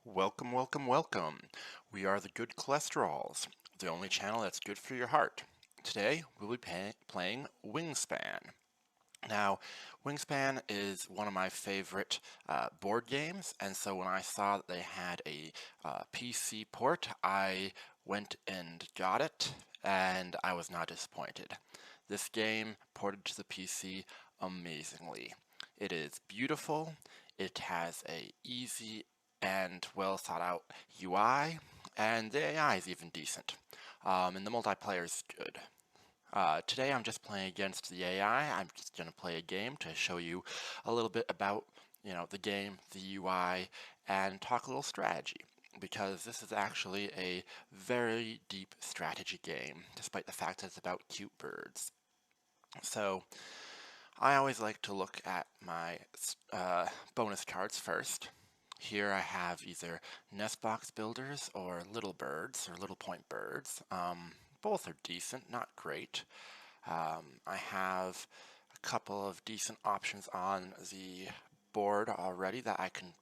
Welcome, welcome, welcome. We are the Good Cholesterols, the only channel that's good for your heart. Today, we'll be playing Wingspan. Now, Wingspan is one of my favorite board games, and so when I saw that they had a PC port, I went and got it, and I was not disappointed. This game ported to the PC amazingly. It is beautiful, it has a easy and well thought out UI, and the AI is even decent. And the multiplayer is good. Today I'm just playing against the AI. I'm just going to play a game to show you a little bit about, the game, the UI, and talk a little strategy. Because this is actually a very deep strategy game, despite the fact that it's about cute birds. So, I always like to look at my bonus cards first. Here I have either nest box builders or little birds or little point birds. Both are decent, not great. I have a couple of decent options on the board already that I can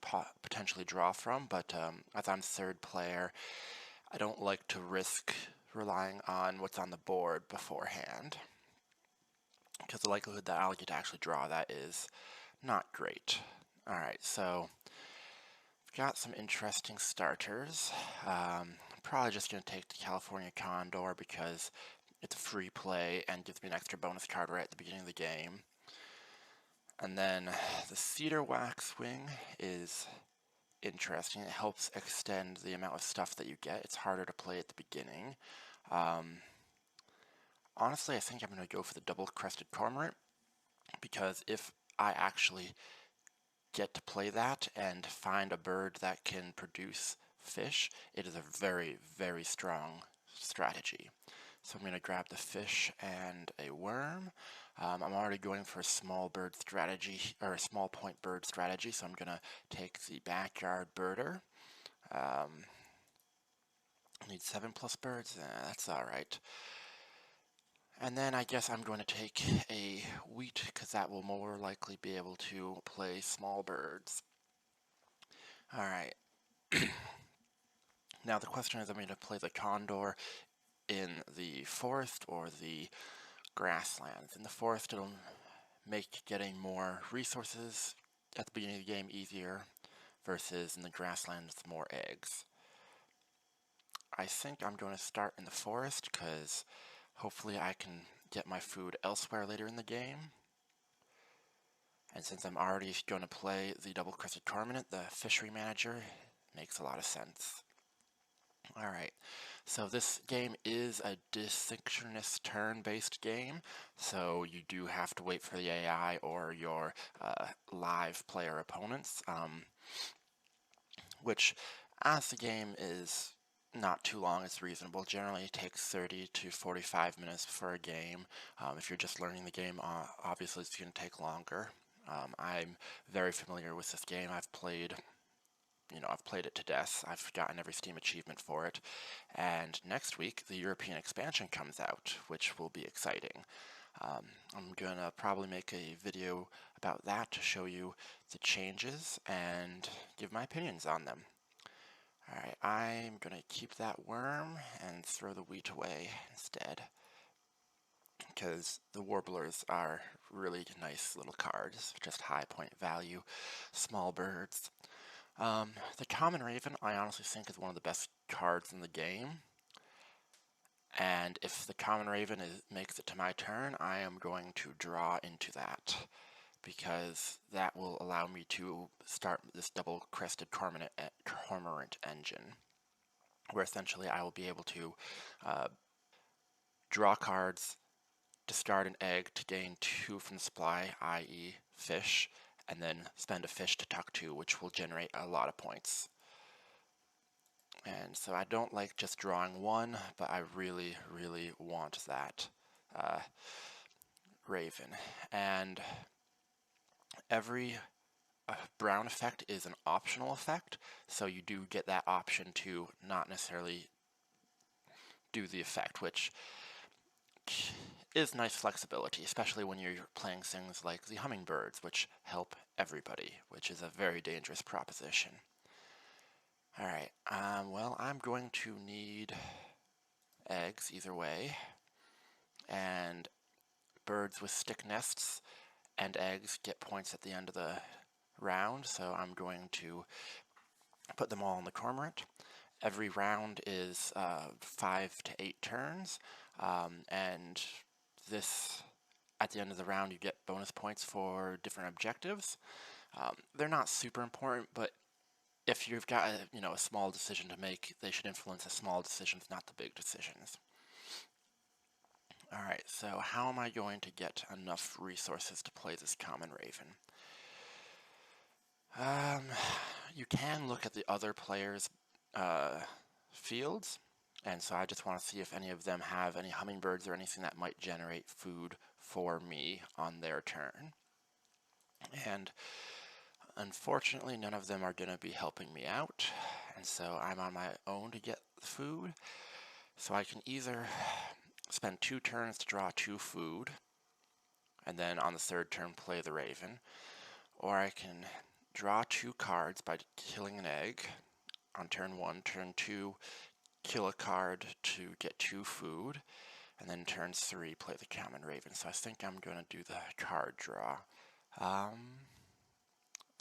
potentially draw from, but as I'm third player, I don't like to risk relying on what's on the board beforehand, because the likelihood that I'll get to actually draw that is not great. Alright, so we've got some interesting starters. Probably just going to take the California Condor because it's a free play and gives me an extra bonus card right at the beginning of the game. And then the Cedar Waxwing is interesting. It helps extend the amount of stuff that you get. It's harder to play at the beginning. Honestly, I think I'm going to go for the double-crested cormorant because if I actually get to play that and find a bird that can produce fish, it is a very, very strong strategy. So I'm going to grab the fish and a worm. I'm already going for a small bird strategy, or a small point bird strategy, so I'm going to take the backyard birder. Need 7+ birds? That's alright. And then I guess I'm going to take a wheat, because that will more likely be able to play small birds. Alright. Now the question is, I'm going to play the condor in the forest or the grasslands. In the forest, it'll make getting more resources at the beginning of the game easier, versus in the grasslands, more eggs. I think I'm going to start in the forest because hopefully I can get my food elsewhere later in the game. And since I'm already going to play the double-crested cormorant, the fishery manager makes a lot of sense. Alright, so this game is a asynchronous turn-based game, so you do have to wait for the AI or your live player opponents, which, as the game is not too long, it's reasonable. Generally it takes 30 to 45 minutes for a game. If you're just learning the game, obviously it's going to take longer. I'm very familiar with this game. I've played it to death. I've gotten every Steam achievement for it. And next week, the European expansion comes out, which will be exciting. I'm going to probably make a video about that to show you the changes and give my opinions on them. Alright, I'm going to keep that worm and throw the wheat away instead, because the warblers are really nice little cards, just high point value, small birds. The Common Raven, I honestly think, is one of the best cards in the game. And if the Common Raven makes it to my turn, I am going to draw into that, because that will allow me to start this double-crested cormorant engine, where essentially I will be able to draw cards, discard an egg to gain 2 from the supply, i.e. fish, and then spend a fish to tuck 2, which will generate a lot of points. And so I don't like just drawing 1, but I really, really want that raven. And every brown effect is an optional effect, so you do get that option to not necessarily do the effect, which is nice flexibility, especially when you're playing things like the hummingbirds, which help everybody, which is a very dangerous proposition. Alright, well, I'm going to need eggs either way, and birds with stick nests and eggs get points at the end of the round, so I'm going to put them all in the cormorant. Every round is 5 to 8 turns, and this, at the end of the round, you get bonus points for different objectives. They're not super important, but if you've got a small decision to make, they should influence the small decisions, not the big decisions. Alright, so how am I going to get enough resources to play this common raven? You can look at the other players' fields, and so I just want to see if any of them have any hummingbirds or anything that might generate food for me on their turn. And unfortunately, none of them are going to be helping me out, and so I'm on my own to get food. So I can either spend 2 turns to draw 2 food, and then on the 3rd turn play the raven, or I can draw 2 cards by killing an egg on turn 1, turn 2, kill a card to get 2 food, and then turns 3, play the common raven. So I think I'm going to do the card draw.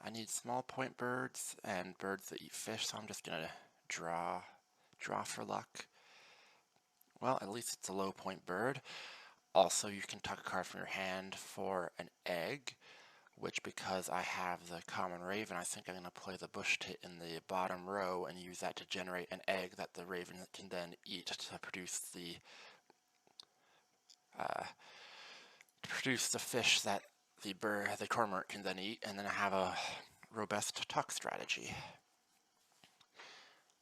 I need small point birds and birds that eat fish, so I'm just going to draw for luck. Well, at least it's a low point bird. Also, you can tuck a card from your hand for an egg, which, because I have the common raven, I think I'm going to play the bush tit in the bottom row and use that to generate an egg that the raven can then eat to produce the fish that the cormorant can then eat, and then have a robust tuck strategy.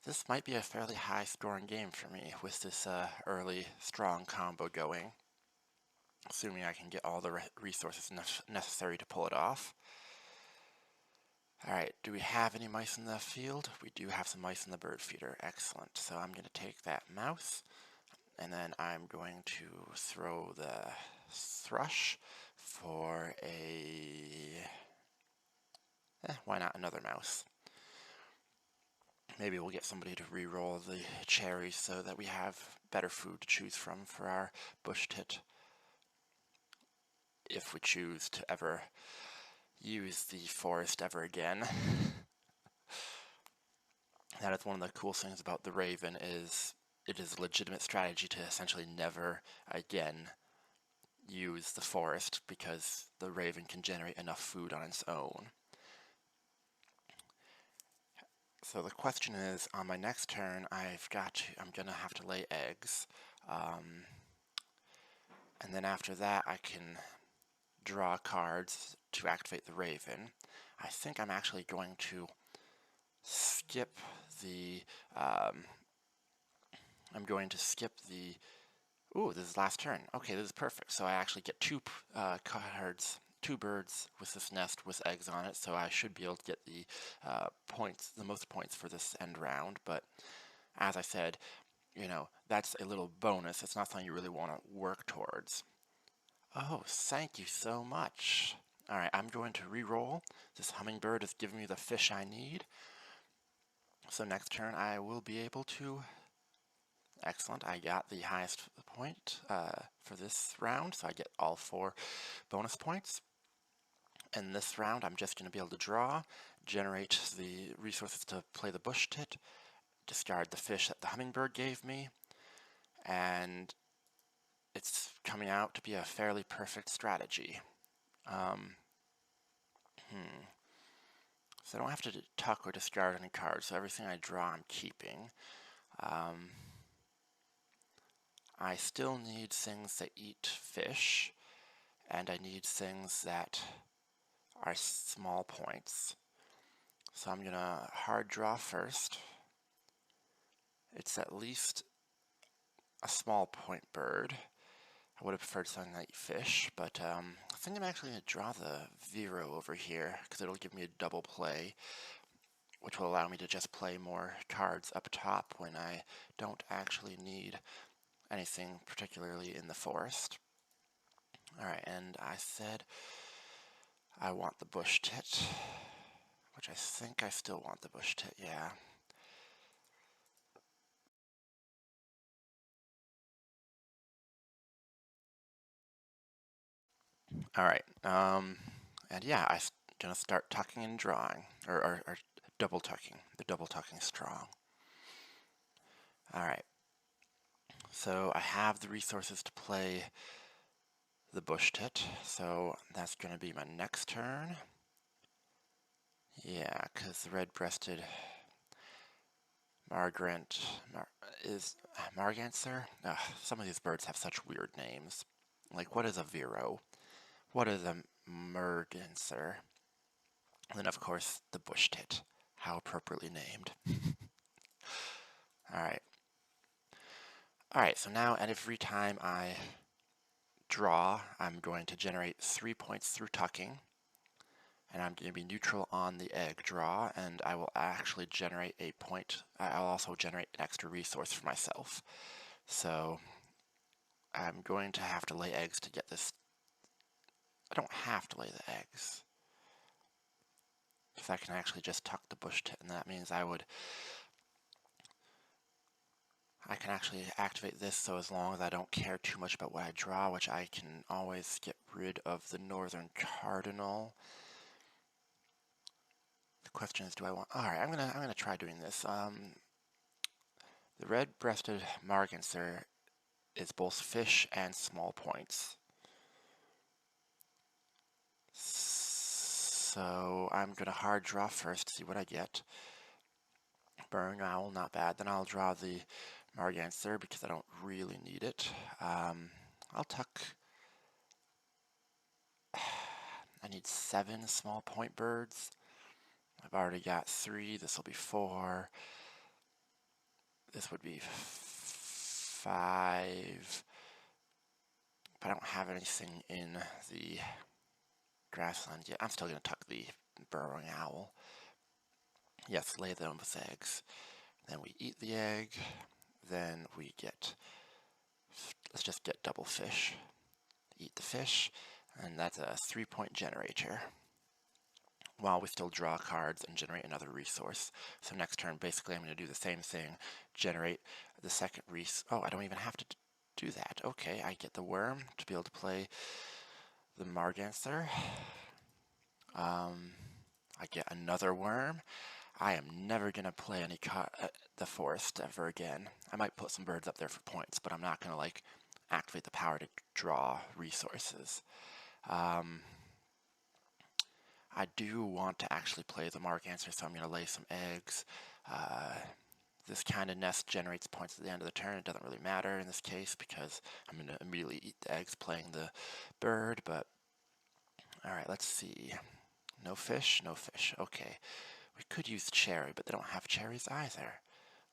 This might be a fairly high scoring game for me with this early strong combo going, assuming I can get all the resources necessary to pull it off. Alright, do we have any mice in the field? We do have some mice in the bird feeder. Excellent. So I'm going to take that mouse, and then I'm going to throw the thrush for why not another mouse? Maybe we'll get somebody to re-roll the cherries so that we have better food to choose from for our bush tit, if we choose to ever use the forest ever again. That is one of the cool things about the raven, is it is a legitimate strategy to essentially never again use the forest, because the raven can generate enough food on its own. So the question is, on my next turn, I'm gonna have to lay eggs, and then after that I can draw cards to activate the raven. I think I'm actually going to skip the ooh, this is last turn. Okay, this is perfect. So I actually get 2 cards, 2 birds with this nest with eggs on it, so I should be able to get the most points for this end round. But as I said, that's a little bonus. It's not something you really want to work towards. Oh, thank you so much. Alright, I'm going to re-roll. This hummingbird is giving me the fish I need. So next turn I will be able to... Excellent, I got the highest point for this round, so I get all 4 bonus points. In this round I'm just going to be able to draw, generate the resources to play the bush tit, discard the fish that the hummingbird gave me, and it's coming out to be a fairly perfect strategy. So I don't have to tuck or discard any cards, so everything I draw I'm keeping. I still need things that eat fish, and I need things that are small points. So I'm gonna hard draw first. It's at least a small point bird. I would have preferred something that eat fish, but I think I'm actually going to draw the Vero over here, because it'll give me a double play, which will allow me to just play more cards up top when I don't actually need anything particularly in the forest. Alright, and I said I want the bush tit, which I think I still want the bush tit, yeah. All right. And yeah, I'm gonna start tucking and drawing, or double tucking. The double tucking strong. All right. So I have the resources to play the bush tit, so that's gonna be my next turn. Yeah, because the red-breasted Margrant is Marganser. Some of these birds have such weird names. Like, what is a Vero? What is a Merganser? And then, of course, the bush tit. How appropriately named. Alright. Alright, so now at every time I draw, I'm going to generate 3 points through tucking. And I'm going to be neutral on the egg draw, and I will actually generate a point. I'll also generate an extra resource for myself. So I'm going to have to lay eggs to get this. I don't have to lay the eggs, because I can actually just tuck the bush tit, and that means I can actually activate this, so as long as I don't care too much about what I draw, which I can always get rid of the northern cardinal. The question is, do I want... Alright, I'm gonna try doing this. The red-breasted Marganser is both fish and small points. So I'm gonna hard draw first to see what I get. Burrowing owl, not bad. Then I'll draw the Marganser because I don't really need it. I'll tuck. I need 7 small point birds. I've already got 3. This will be 4. This would be 5. But I don't have anything in the grassland yet. I'm still going to tuck the burrowing owl. Yes, lay them with eggs. Then we eat the egg. Then we get, let's just get double fish. Eat the fish, and that's a 3-point generator. While we still draw cards and generate another resource. So next turn, basically, I'm going to do the same thing. Generate the second resource. Oh, I don't even have to do that. Okay, I get the worm to be able to play the Marganser. I get another worm. I am never going to play any the forest ever again. I might put some birds up there for points, but I'm not going to, like, activate the power to draw resources. I do want to actually play the Marganser, so I'm going to lay some eggs. This kind of nest generates points at the end of the turn. It doesn't really matter in this case because I'm going to immediately eat the eggs playing the bird, but alright, let's see. No fish, no fish. Okay. We could use cherry, but they don't have cherries either.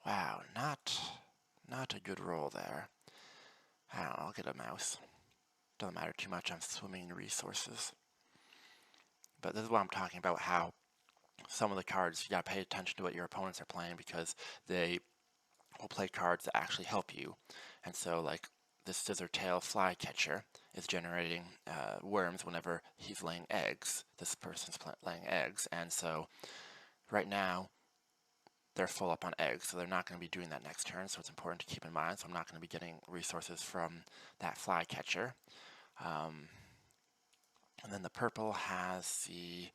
Wow, not a good roll there. I don't know, I'll get a mouse. Doesn't matter too much, I'm swimming in resources. But this is what I'm talking about, how some of the cards, you gotta pay attention to what your opponents are playing because they will play cards that actually help you. And so, like, this scissor-tail flycatcher is generating worms whenever he's laying eggs. This person's laying eggs, and so right now they're full up on eggs, so they're not going to be doing that next turn, so it's important to keep in mind. So I'm not going to be getting resources from that flycatcher. And then the purple has the...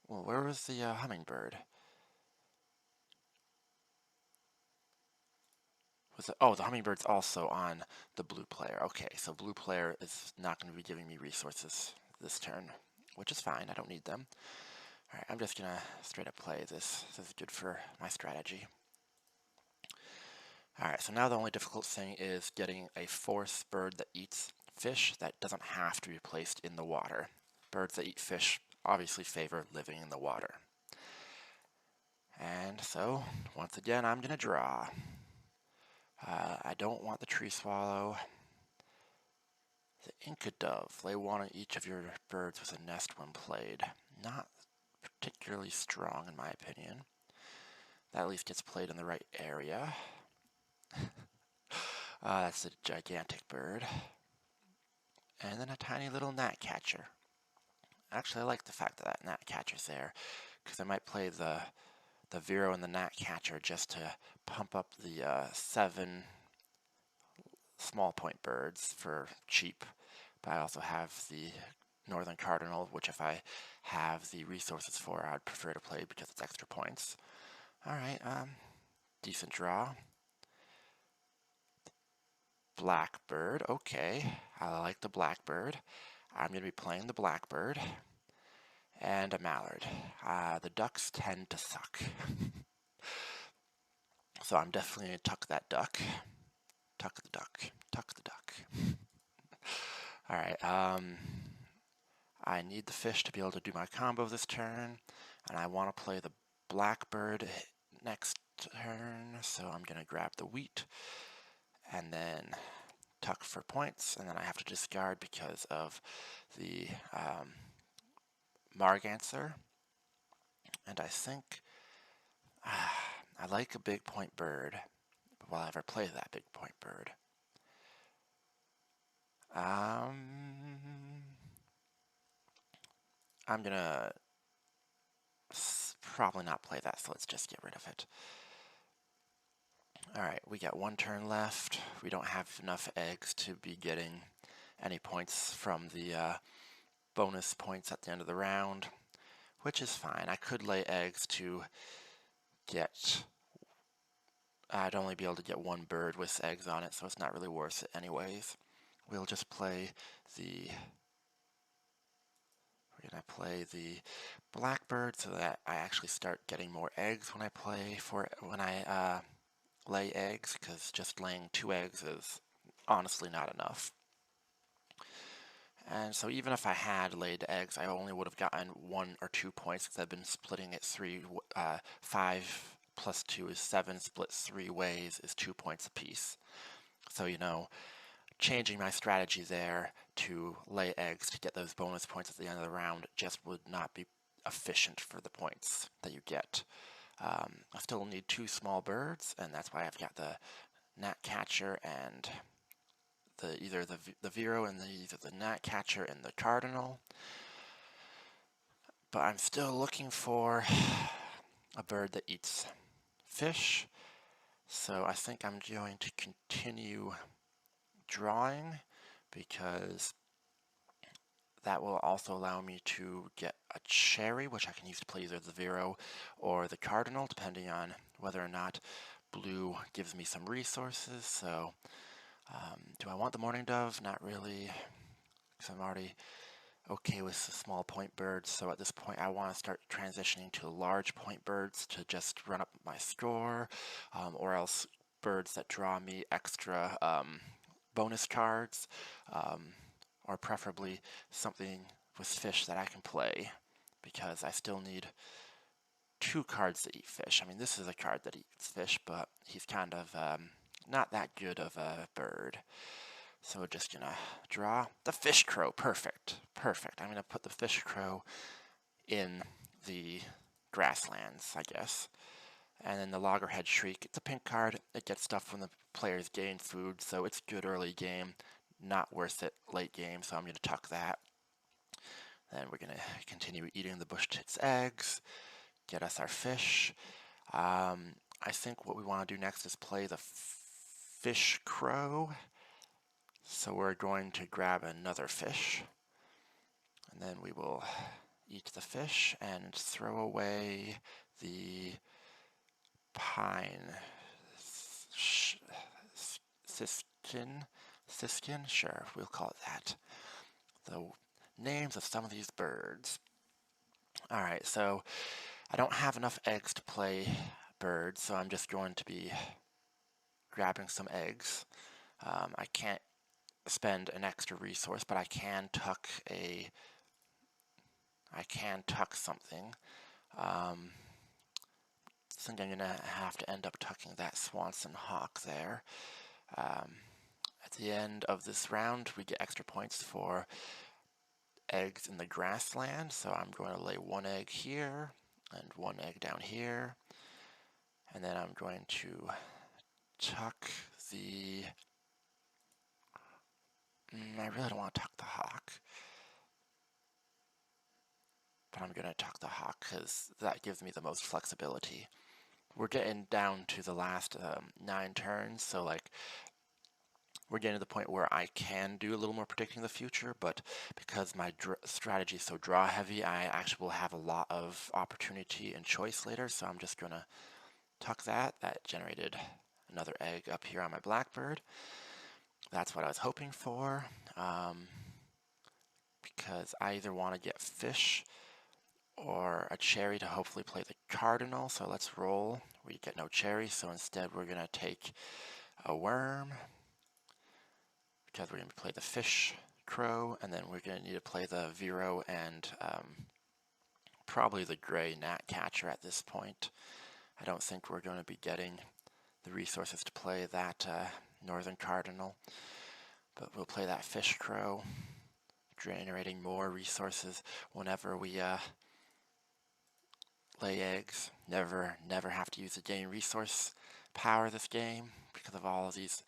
well, where was the hummingbird? Oh, the hummingbird's also on the blue player. Okay, so blue player is not going to be giving me resources this turn, which is fine. I don't need them. Alright, I'm just going to straight up play this. This is good for my strategy. Alright, so now the only difficult thing is getting a fourth bird that eats fish that doesn't have to be placed in the water. Birds that eat fish obviously favor living in the water. And so, once again, I'm going to draw. I don't want the tree swallow. The Inca dove. Lay one on each of your birds with a nest when played. Not particularly strong, in my opinion. That at least gets played in the right area. That's a gigantic bird. And then a tiny little gnatcatcher. Actually, I like the fact that that gnatcatcher's there, because I might play the Vero and the gnatcatcher just to pump up the 7 small point birds for cheap, but I also have the northern cardinal, which if I have the resources for, I'd prefer to play because it's extra points. Alright, decent draw. Blackbird, okay. I like the blackbird. I'm going to be playing the blackbird and a mallard. The ducks tend to suck. So I'm definitely going to tuck that duck. Tuck the duck. Tuck the duck. Alright, I need the fish to be able to do my combo this turn, and I want to play the blackbird next turn, so I'm going to grab the wheat and then tuck for points, and then I have to discard because of the Marganser. And I think I like a big point bird, but will I ever play that big point bird? I'm gonna probably not play that, so let's just get rid of it. Alright, we got one turn left. We don't have enough eggs to be getting any points from the bonus points at the end of the round, which is fine. I could lay eggs to get... I'd only be able to get one bird with eggs on it, so it's not really worth it anyways. We'll just play the... We're going to play the blackbird so that I actually start getting more eggs when I lay eggs, because just laying 2 eggs is honestly not enough. And so even if I had laid eggs, I only would have gotten 1 or 2 points because I've been splitting it 5 plus 2 is 7, split 3 ways is 2 points apiece. So, you know, changing my strategy there to lay eggs to get those bonus points at the end of the round just would not be efficient for the points that you get. I still need 2 small birds, and that's why I've got the gnatcatcher and either the Vero and either the gnatcatcher and the cardinal. But I'm still looking for a bird that eats fish, so I think I'm going to continue drawing because that will also allow me to get a cherry, which I can use to play either the Vero or the cardinal, depending on whether or not blue gives me some resources. So do I want the morning dove? Not really, because I'm already okay with the small point birds. So at this point I want to start transitioning to large point birds to just run up my score, or else birds that draw me extra bonus cards, or preferably something with fish that I can play, because I still need 2 cards that eat fish. I mean, this is a card that eats fish, but he's kind of not that good of a bird. So we're just gonna draw the fish crow. Perfect. Perfect. I'm gonna put the fish crow in the grasslands, I guess. And then the loggerhead shriek. It's a pink card. It gets stuff when the players gain food, so it's good early game. Not worth it late game, so I'm gonna tuck that. Then we're gonna continue eating the bush tit's eggs. Get us our fish. I think what we want to do next is play the fish crow. So we're going to grab another fish, and then we will eat the fish and throw away the pine siskin, sure, we'll call it that. The names of some of these birds. Alright, so I don't have enough eggs to play birds, so I'm just going to be grabbing some eggs. I can't spend an extra resource, but I can tuck something. I think I'm gonna have to end up tucking that Swanson hawk there. At the end of this round, we get extra points for eggs in the grassland, so I'm going to lay 1 egg here and 1 egg down here, and then I'm going to tuck the... I really don't want to tuck the hawk, but I'm going to tuck the hawk because that gives me the most flexibility. We're getting down to the last 9 turns, so like we're getting to the point where I can do a little more predicting the future, but because my strategy is so draw heavy, I actually will have a lot of opportunity and choice later, so I'm just going to tuck that. That generated another egg up here on my blackbird. That's what I was hoping for, because I either want to get fish or a cherry to hopefully play the cardinal. So let's roll. We get no cherry, so instead we're going to take a worm, because we're going to play the fish crow, and then we're going to need to play the Vero and probably the gray gnatcatcher at this point. I don't think we're going to be getting the resources to play that northern cardinal, but we'll play that fish crow, generating more resources whenever we lay eggs. Never have to use the gain resource power this game because of all of these,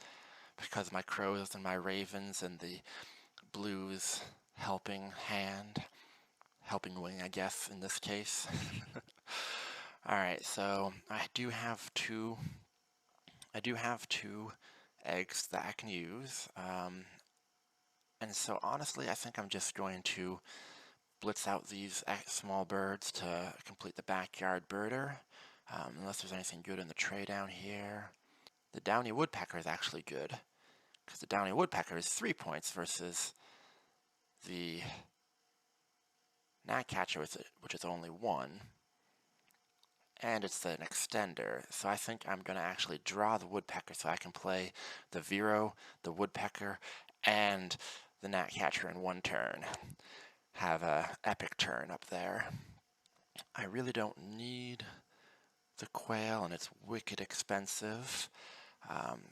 because of my crows and my ravens and the blues helping hand, helping wing, I guess, in this case. Alright, so I do have two eggs that I can use, and so honestly I think I'm just going to blitz out these small birds to complete the backyard birder, unless there's anything good in the tray down here. The downy woodpecker is actually good, because the downy woodpecker is 3 points versus the gnatcatcher, which is only 1. And it's an extender, so I think I'm going to actually draw the woodpecker so I can play the Vero, the woodpecker, and the gnatcatcher in one turn. Have a epic turn up there. I really don't need the quail, and it's wicked expensive,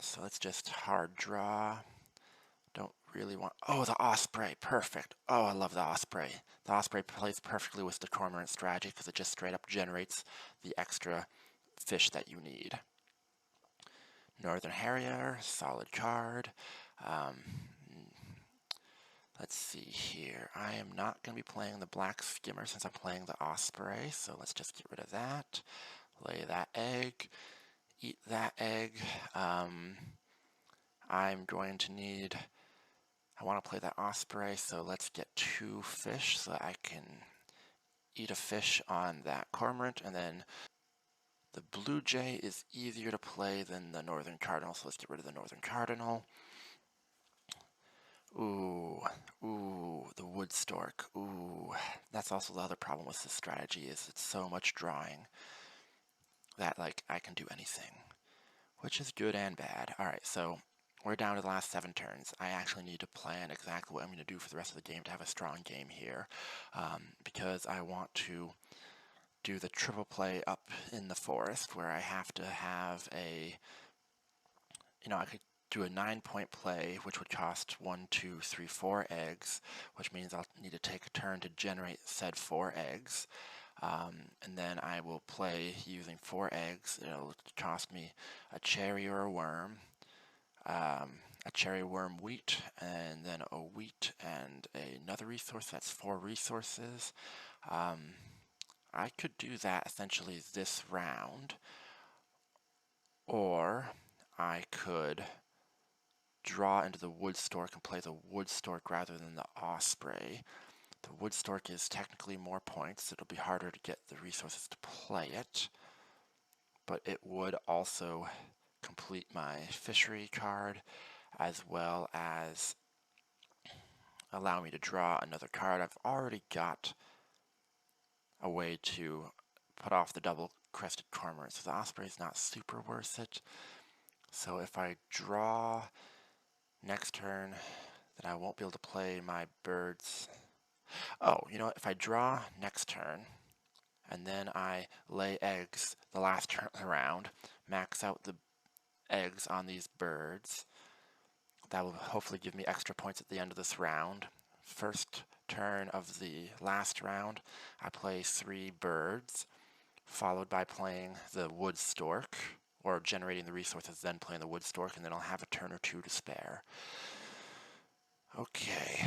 so let's just hard draw. Don't really want... Oh, the osprey, perfect. Oh, I love the osprey. The osprey plays perfectly with the cormorant strategy because it just straight up generates the extra fish that you need. Northern Harrier, solid card. Let's see here. I am not going to be playing the black skimmer since I'm playing the osprey, so let's just get rid of that. Lay that egg. Eat that egg. I'm going to need... I want to play that osprey, so let's get 2 fish so that I can eat a fish on that cormorant, and then the blue jay is easier to play than the northern cardinal, so let's get rid of the northern cardinal. Ooh, the wood stork. Ooh, that's also the other problem with this strategy, is it's so much drawing that, like, I can do anything, which is good and bad. Alright, so we're down to the last 7 turns. I actually need to plan exactly what I'm going to do for the rest of the game to have a strong game here, because I want to do the triple play up in the forest where I have to have a, I could do a 9-point play, which would cost 1, 2, 3, 4 eggs, which means I'll need to take a turn to generate said 4 eggs. And then I will play using 4 eggs. It'll cost me a cherry or a worm, a cherry worm wheat, and then a wheat and another resource. That's 4 resources. I could do that essentially this round, or I could draw into the wood stork and play the wood stork rather than the osprey. The wood stork is technically more points, so it'll be harder to get the resources to play it, but it would also complete my fishery card as well as allow me to draw another card. I've already got a way to put off the double-crested cormorant, so the osprey is not super worth it. So if I draw next turn, then I won't be able to play my birds. Oh, you know what? If I draw next turn, and then I lay eggs the last turn of the round, max out the eggs on these birds, that will hopefully give me extra points at the end of this round. First turn of the last round, I play 3 birds, followed by playing the wood stork, or generating the resources, then playing the wood stork, and then I'll have a turn or 2 to spare. Okay.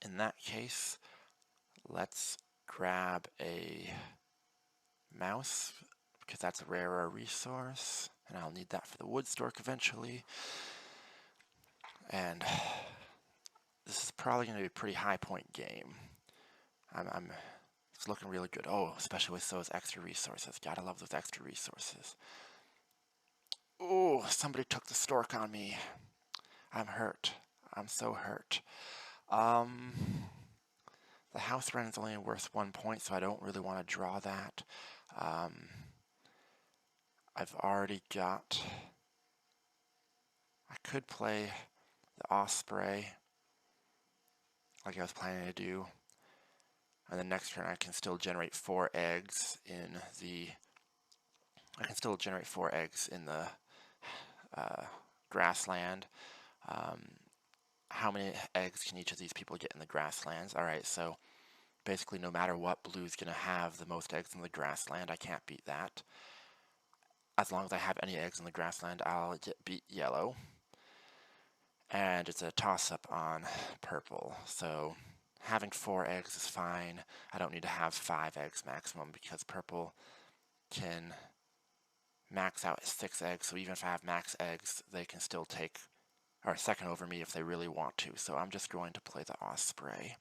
In that case, let's grab a mouse, because that's a rarer resource. and I'll need that for the wood stork eventually. And this is probably going to be a pretty high point game. It's looking really good. Oh, especially with those extra resources. Gotta love those extra resources. Oh, somebody took the stork on me. I'm hurt. I'm so hurt. The house rent is only worth 1 point, so I don't really want to draw that. I've already got... I could play the osprey like I was planning to do. And the next turn I can still generate 4 eggs in the... grassland. How many eggs can each of these people get in the grasslands? Alright, so basically no matter what, blue's going to have the most eggs in the grassland. I can't beat that. As long as I have any eggs in the grassland, I'll beat yellow. And it's a toss-up on purple, so having 4 eggs is fine. I don't need to have 5 eggs maximum because purple can max out at 6 eggs, so even if I have max eggs, they can still take or second over me if they really want to. So I'm just going to play the osprey.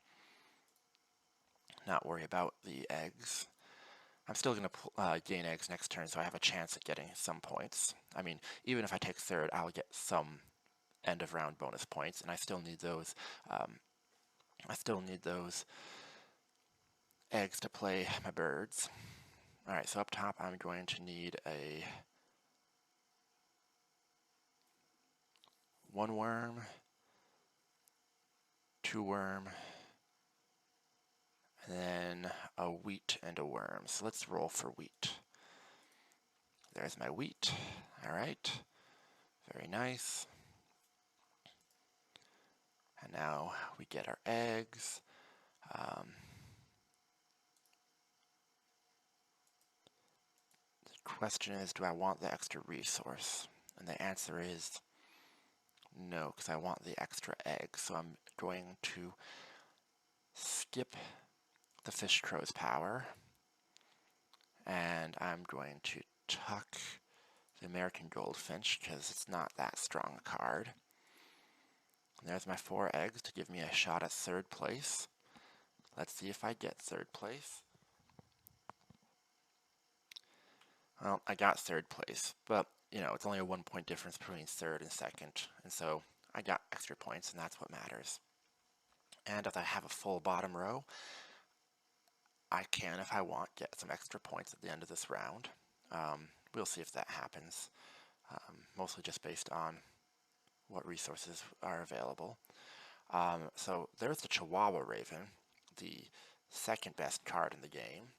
Not worry about the eggs. I'm still going to gain eggs next turn, so I have a chance at getting some points. I mean, even if I take third, I'll get some end of round bonus points, and I still need those. Eggs to play my birds. All right, so up top, I'm going to need a 1 worm, 2 worm, and then a wheat and a worm. So let's roll for wheat. There's my wheat. All right, very nice. And now we get our eggs. The question is, do I want the extra resource? And the answer is no, because I want the extra egg. So I'm going to skip the fish crow's power, and I'm going to tuck the American goldfinch because it's not that strong a card. And there's my 4 eggs to give me a shot at 3rd place. Let's see if I get 3rd place. Well, I got 3rd place, but you know, it's only a 1 point difference between 3rd and 2nd, and so I got extra points, and that's what matters. And if I have a full bottom row, I can, if I want, get some extra points at the end of this round. We'll see if that happens, mostly just based on what resources are available. So there's the Chihuahua Raven, the 2nd best card in the game,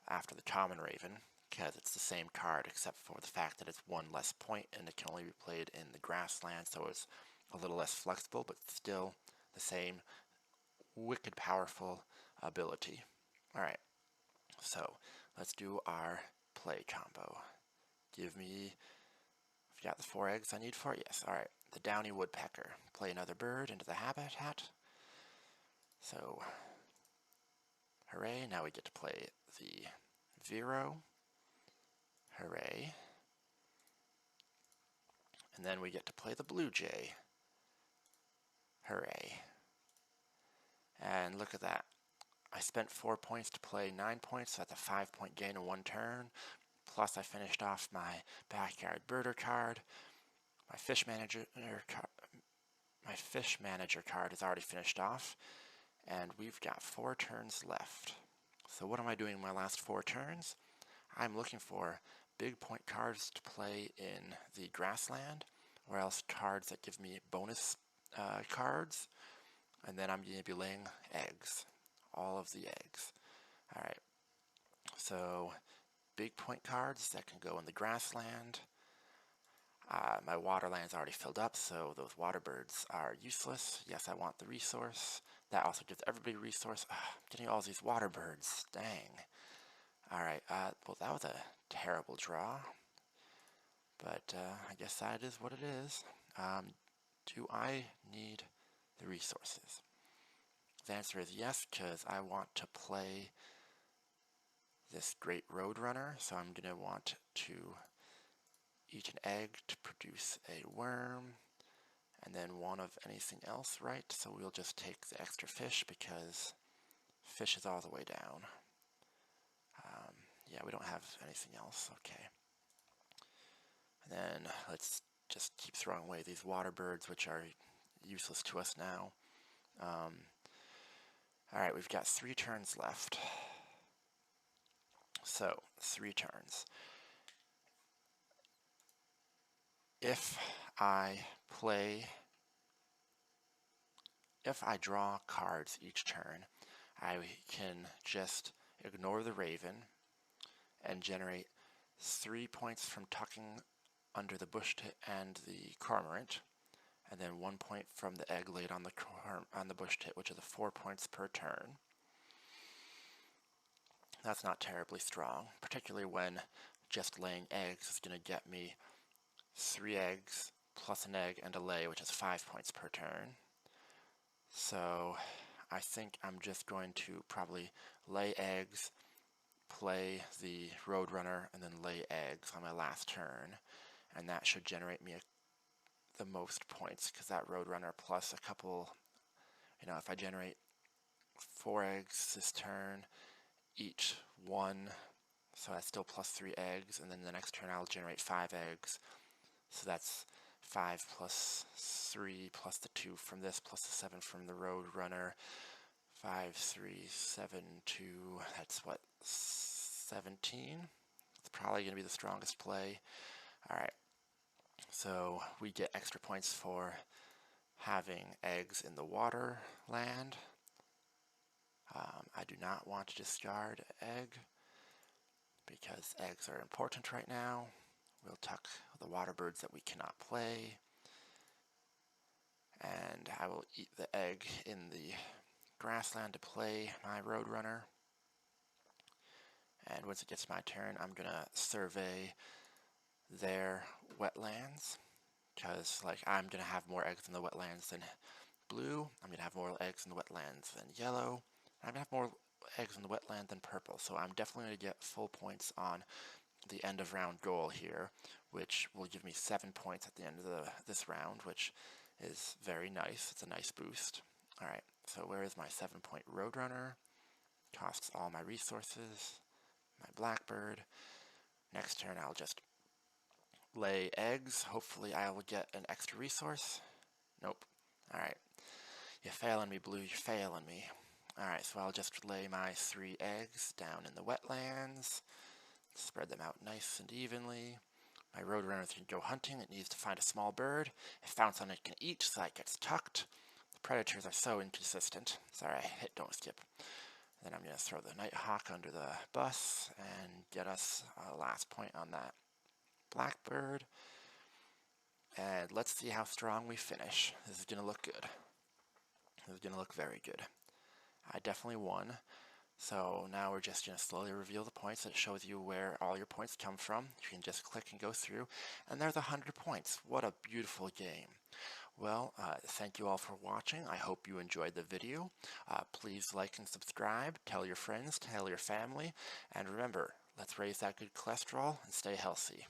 after the Common Raven, because it's the same card except for the fact that it's 1 less point and it can only be played in the grassland, so it's a little less flexible, but still the same wicked powerful ability. Alright, so let's do our play combo. Give me, I've got the 4 eggs I need for it, yes, alright. The downy woodpecker. Play another bird into the habitat. So, hooray, now we get to play the Vero. Hooray. And then we get to play the blue jay. Hooray. And look at that. I spent 4 points to play 9 points, so that's a 5-point gain in 1 turn. Plus I finished off my backyard birder card. My fish manager card is already finished off, and we've got 4 turns left. So what am I doing in my last 4 turns? I'm looking for big point cards to play in the grassland, or else cards that give me bonus cards, and then I'm going to be laying eggs. All of the eggs. Alright, so big point cards that can go in the grassland. My waterland's already filled up, so those water birds are useless. Yes, I want the resource. That also gives everybody resource. Getting all these water birds. Dang. Alright, well that was a terrible draw. But I guess that is what it is. Do I need the resources? The answer is yes, because I want to play this great roadrunner, so I'm going to want to eat an egg to produce a worm, and then one of anything else, right? So we'll just take the extra fish because fish is all the way down. Yeah, we don't have anything else. Okay. And then let's just keep throwing away these water birds, which are useless to us now. Alright, we've got 3 turns left. So, 3 turns. If I draw cards each turn, I can just ignore the raven and generate 3 points from tucking under the bush tit and the cormorant, and then 1 point from the egg laid on the bush tit, which is 4 points per turn. That's not terribly strong, particularly when just laying eggs is going to get me 3 eggs plus an egg and a lay, which is 5 points per turn. So I think I'm just going to probably lay eggs, play the Roadrunner, and then lay eggs on my last turn. And that should generate me the most points, because that Roadrunner plus a couple, if I generate 4 eggs this turn, each 1, so that's still plus 3 eggs, and then the next turn I'll generate 5 eggs. So that's 5 plus 3 plus the 2 from this plus the 7 from the Roadrunner. 5, 3, 7, 2, that's what, 17? It's probably going to be the strongest play. Alright, so we get extra points for having eggs in the water land. I do not want to discard egg because eggs are important right now. We'll tuck the water birds that we cannot play, and I will eat the egg in the grassland to play my Roadrunner. And once it gets my turn, I'm going to survey their wetlands, because I'm going to have more eggs in the wetlands than blue. I'm going to have more eggs in the wetlands than yellow. I'm going to have more eggs in the wetland than purple. So I'm definitely going to get full points on the end of round goal here, which will give me 7 points at the end of this round, which is very nice. It's a nice boost. Alright, so where is my 7-point Roadrunner? Costs all my resources. My Blackbird. Next turn I'll just lay eggs. Hopefully I will get an extra resource. Nope. Alright. You're failing me, Blue. You're failing me. Alright, so I'll just lay my 3 eggs down in the wetlands. Spread them out nice and evenly. My Roadrunner can go hunting. It needs to find a small bird. If found something it can eat, so that gets tucked. The predators are so inconsistent. Sorry, I hit don't skip. Then I'm going to throw the Nighthawk under the bus and get us a last point on that Blackbird. And let's see how strong we finish. This is going to look good. This is going to look very good. I definitely won. So now we're just going to slowly reveal the points. It shows you where all your points come from. You can just click and go through. And there's 100 points. What a beautiful game. Well, thank you all for watching. I hope you enjoyed the video. Please like and subscribe. Tell your friends, tell your family. And remember, let's raise that good cholesterol and stay healthy.